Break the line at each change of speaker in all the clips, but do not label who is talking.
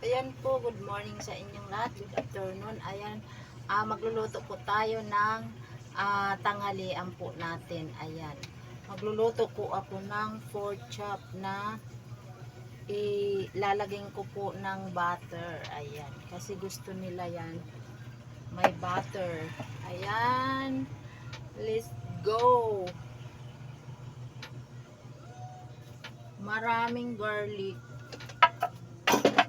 Ayan po, good morning sa inyong lahat. Good afternoon. Ayan, magluluto po tayo ng tanghalian po natin. Ayan, magluluto po ako ng pork chop na ilalagyan ko po ng butter. Ayan, kasi gusto nila yan. May butter. Ayan, let's go. Maraming garlic.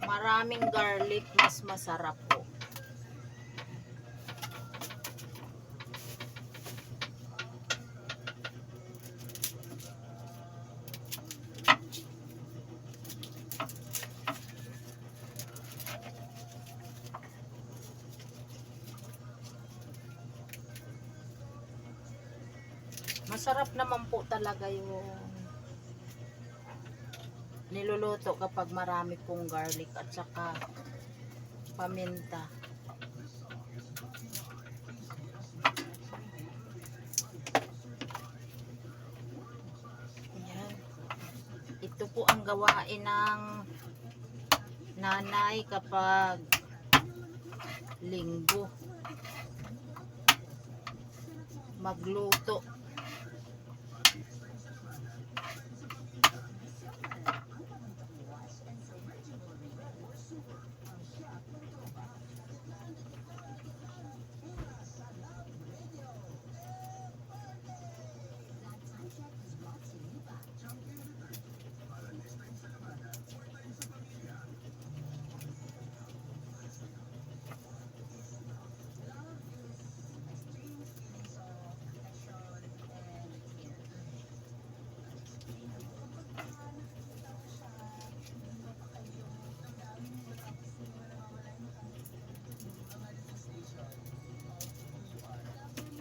Maraming garlic, mas masarap po. Masarap naman po talaga yung niluluto kapag marami pong garlic at saka paminta. Ayan. Ito po ang gawain ng nanay kapag linggo. Magluto.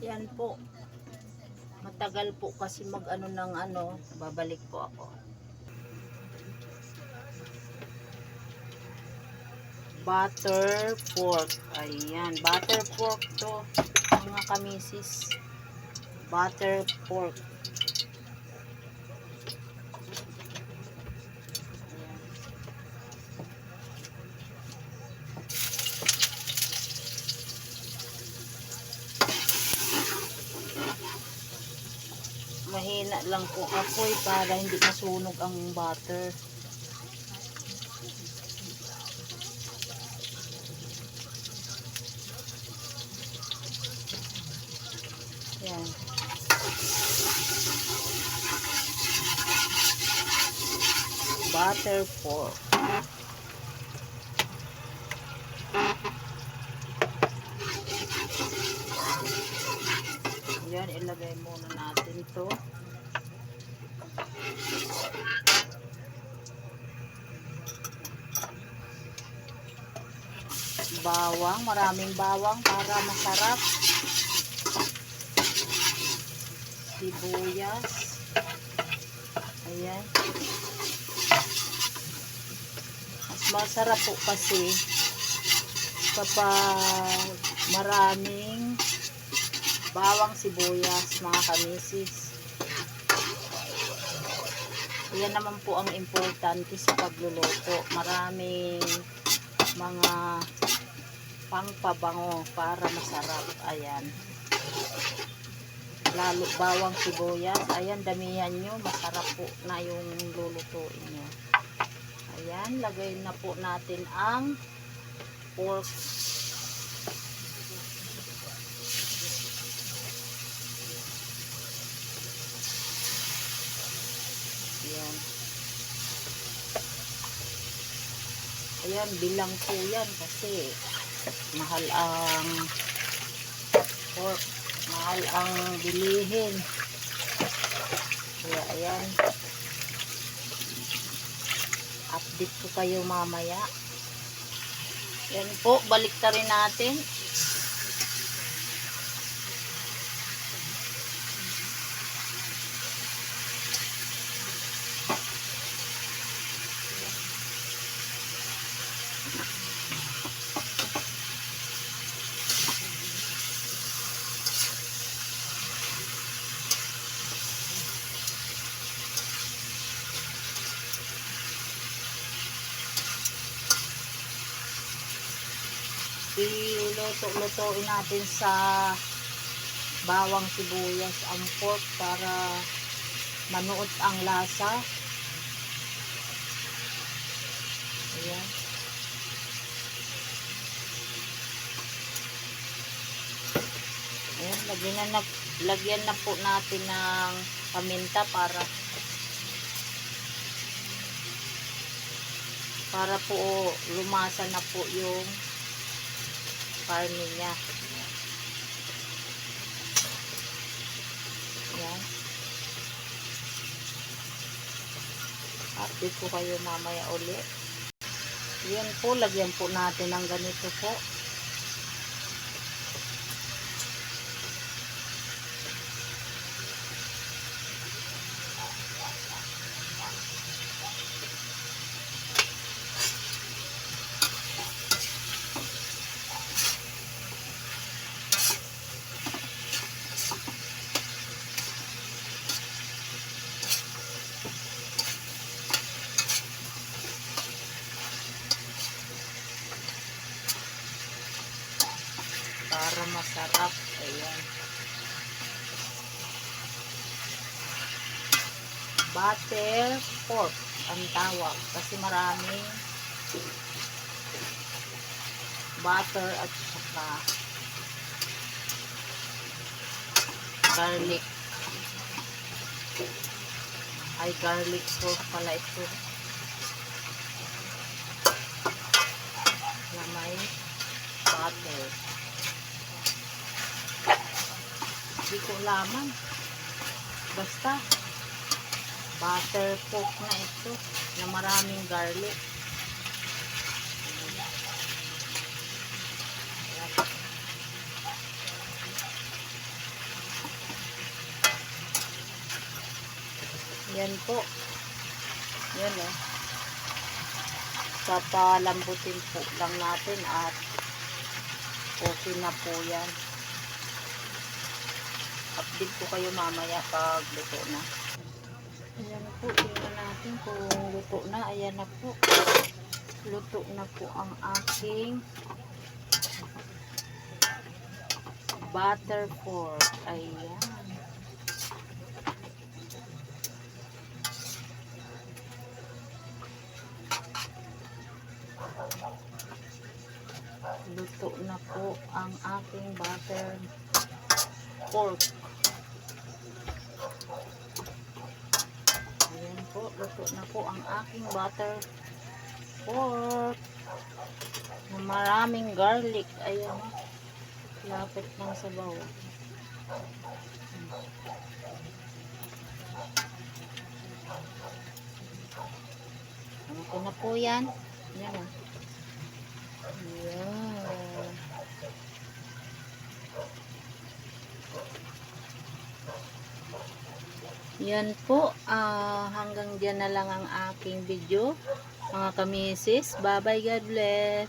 Yan po. Matagal po kasi mag-ano ng ano, babalik po ako. Butter pork. Ayan, butter pork to, mga kamisis. Butter pork. Mahina lang po apoy para hindi masunog ang butter. Yan. Butter pork. Yan, ilagay muna natin to. Bawang, maraming bawang para masarap. Sibuyas. Ayan. Mas masarap po kasi kapag maraming bawang, sibuyas, mga kamisis. Yan naman po ang importante sa pagluluto. Maraming mga pangpabango para masarap. Ayan. Lalo bawang, sibuyas. Ayan, damihan nyo. Masarap po na yung lulutuin nyo. Ayan, lagay na po natin ang pork. Ayan. Ayan, bilang po yan kasi mahal ang pork. Mahal ang bilihin. Kaya ayan. Update ko kayo mamaya. Yan po, balik ta rin natin. iluto-lutuin natin sa bawang sibuyas ang pork para manuot ang lasa. Ayan. Ayan, lagyan na po natin ng paminta para po lumasa na po yung karne niya. Ayan. Update ko kayo mamaya ulit. Ayan po, lagyan po natin ng ganito po. Para masarap. Ayan. Butter pork ang tawag kasi maraming butter at saka garlic. Ay, garlic pork pala ito. Na may butter. Hindi ko laman. Basta butter pork na ito na maraming garlic. Yan po. Yan o. Papalambutin po lang natin at okay na po yan. Update ko kayo mamaya pag luto na. Ayan po, tingnan natin kung luto na. Ayan na po. Luto na po ang aking butter pork. Ayan. Luto na po ang aking butter pork. Ayan po, luto na po ang aking butter pork na maraming garlic. Ayan o, lapit ng sabaw. Ano na po yan? Ayan o. Ayan. Yan po, hanggang dyan na lang ang aking video, mga kamisis. Bye bye, God bless.